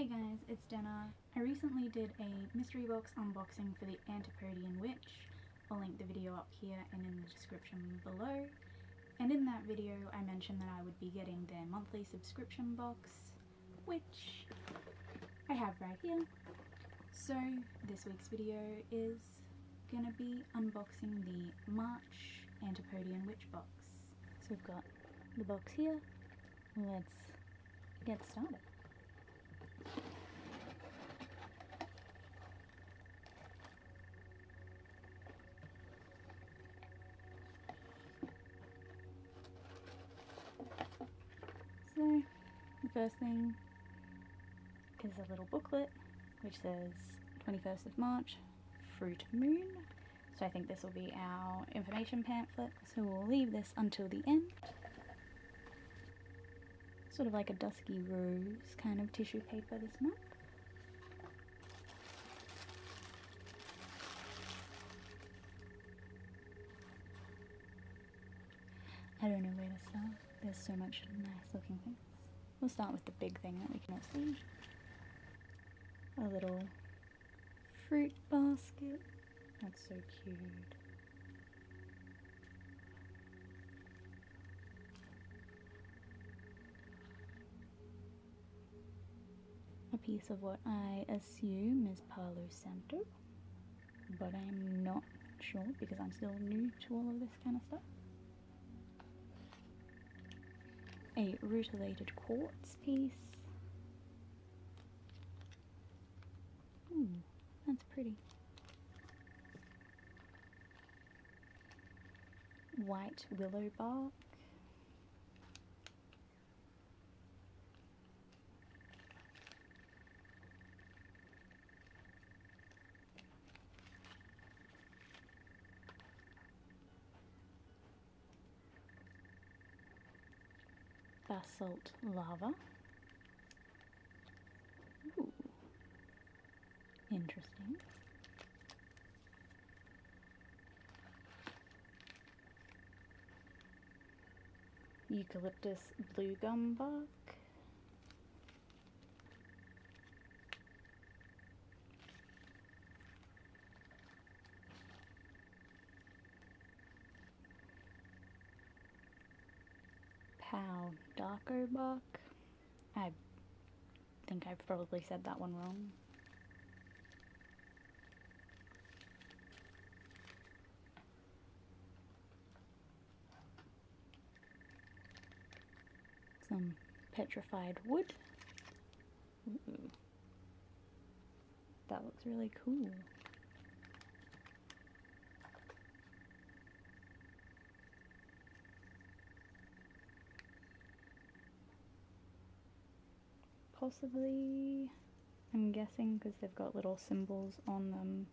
Hey guys, it's Dana. I recently did a mystery box unboxing for the Antipodean witch. I'll link the video up here and in the description below. And in that video I mentioned that I would be getting their monthly subscription box, which I have right here. So this week's video is gonna be unboxing the March Antipodean witch box. So we've got the box here. Let's get started. So the first thing is a little booklet which says 21st of March, Fruit Moon. So I think this will be our information pamphlet, so we'll leave this until the end. Sort of like a dusky rose kind of tissue paper this month. I don't know where to start. There's so much nice looking things. We'll start with the big thing that we can all see. A little fruit basket. That's so cute. A piece of what I assume is Palo Santo, but I'm not sure because I'm still new to all of this kind of stuff. A rutilated quartz piece. Ooh, that's pretty. White willow bark. Basalt lava. Ooh, interesting. Eucalyptus blue gum bark. Pau Darko bark. I think I've probably said that one wrong. Some petrified wood. Ooh. That looks really cool. Possibly, I'm guessing because they've got little symbols on them,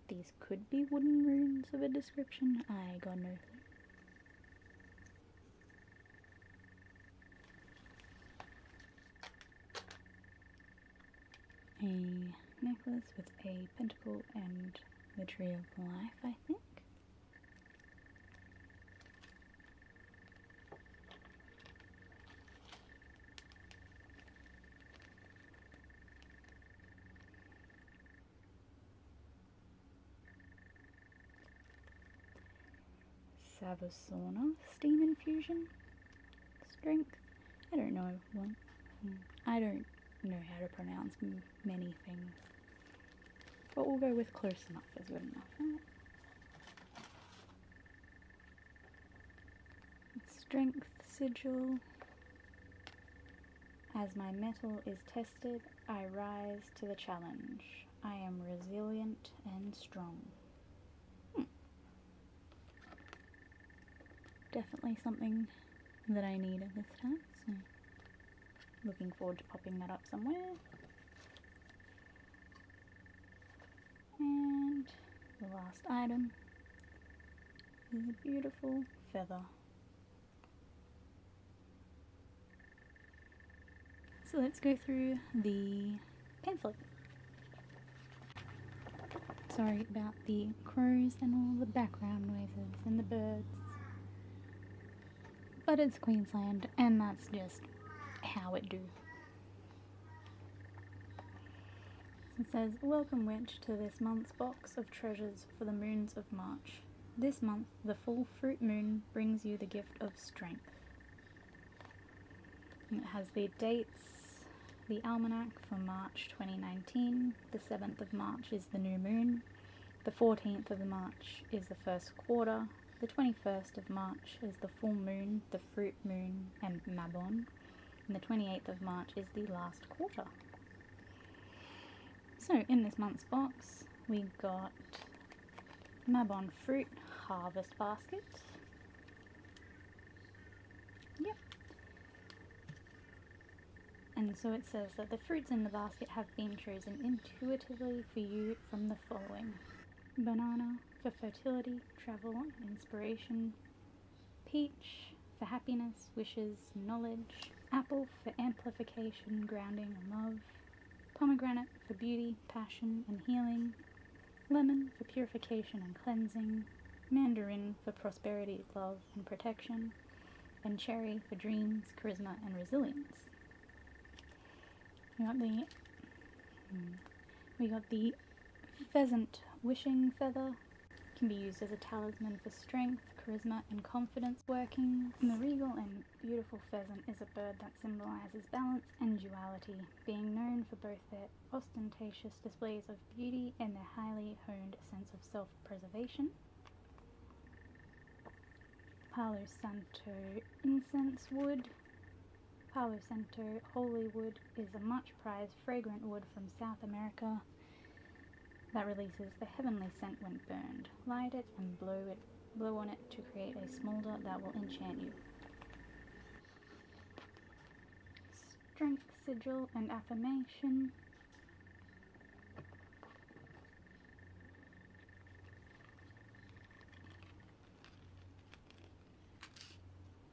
these could be wooden runes of a description. I got no clue. A necklace with a pentacle and the tree of life, I think. Savassauna steam infusion. Strength. I don't know what. I don't know how to pronounce many things, but we'll go with close enough is good enough, right? Strength sigil. As my metal is tested, I rise to the challenge. I am resilient and strong. Definitely something that I need at this time, so looking forward to popping that up somewhere. And the last item is a beautiful feather. So let's go through the pamphlet. Sorry about the crows and all the background noises and the birds. But it's Queensland and that's just how it do. It says, "Welcome Witch to this month's box of treasures for the moons of March. This month, the full fruit moon brings you the gift of strength." And it has the dates, the almanac for March 2019. The 7th of March is the new moon. The 14th of March is the first quarter. The 21st of March is the full moon, the fruit moon, and Mabon. And the 28th of March is the last quarter. So in this month's box, we got Mabon Fruit Harvest Basket. Yep. And so it says that the fruits in the basket have been chosen intuitively for you from the following: banana for fertility, travel, and inspiration; peach for happiness, wishes, knowledge; apple for amplification, grounding, and love; pomegranate for beauty, passion, and healing; lemon for purification and cleansing; mandarin for prosperity, love, and protection; and cherry for dreams, charisma, and resilience. We got the pheasant wishing feather. Can be used as a talisman for strength, charisma, and confidence working. And the regal and beautiful pheasant is a bird that symbolizes balance and duality, being known for both their ostentatious displays of beauty and their highly honed sense of self-preservation. Palo Santo incense wood. Palo Santo holy wood is a much prized fragrant wood from South America that releases the heavenly scent when burned. Light it and blow on it to create a smolder that will enchant you. Strength sigil and affirmation.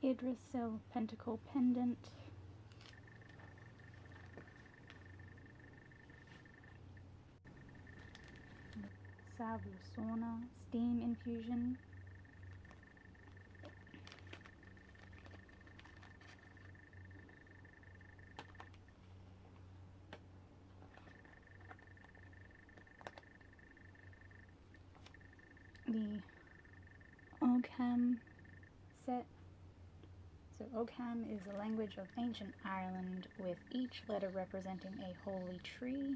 Idrisil pentacle pendant. Savusona steam infusion. The Ogham set. So Ogham is a language of ancient Ireland with each letter representing a holy tree.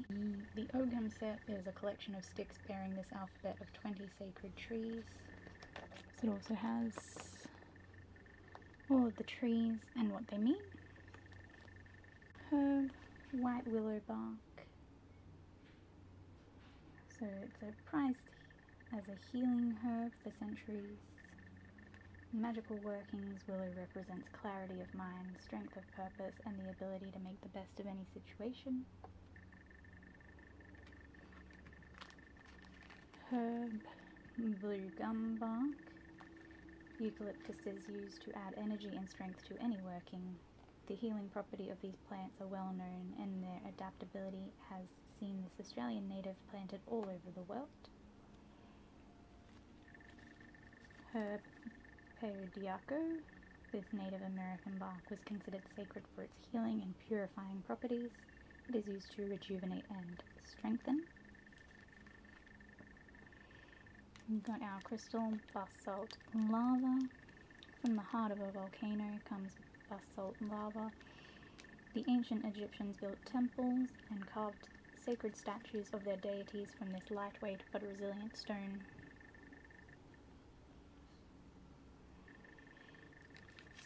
The Ogham set is a collection of sticks bearing this alphabet of 20 sacred trees. So it also has all of the trees and what they mean. Herb, white willow bark. So it's prized as a healing herb for centuries. In magical workings, willow represents clarity of mind, strength of purpose, and the ability to make the best of any situation. Herb, blue gum bark. Eucalyptus is used to add energy and strength to any working. The healing property of these plants are well known, and their adaptability has seen this Australian native planted all over the world. Herb Periodiaco. This Native American bark was considered sacred for its healing and purifying properties. It is used to rejuvenate and strengthen. We've got our crystal basalt lava. From the heart of a volcano comes basalt lava. The ancient Egyptians built temples and carved sacred statues of their deities from this lightweight but resilient stone.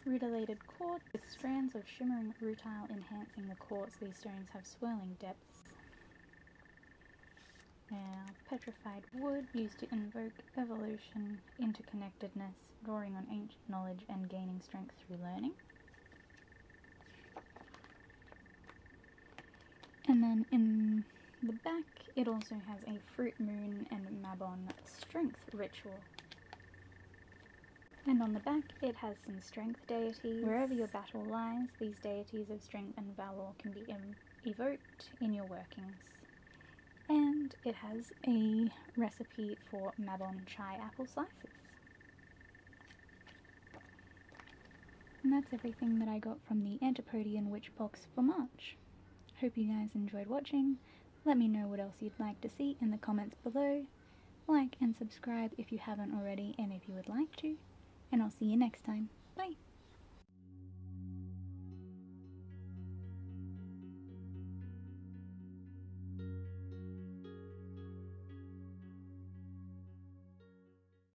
Rutilated quartz with strands of shimmering rutile enhancing the quartz. These stones have swirling depths. Now, petrified wood used to invoke evolution, interconnectedness, drawing on ancient knowledge and gaining strength through learning. And then in the back, it also has a fruit moon and Mabon strength ritual. And on the back, it has some strength deities. Wherever your battle lies, these deities of strength and valor can be evoked in your workings. And it has a recipe for Mabon chai apple slices. And that's everything that I got from the Antipodean Witch box for March. Hope you guys enjoyed watching. Let me know what else you'd like to see in the comments below. Like and subscribe if you haven't already and if you would like to. And I'll see you next time.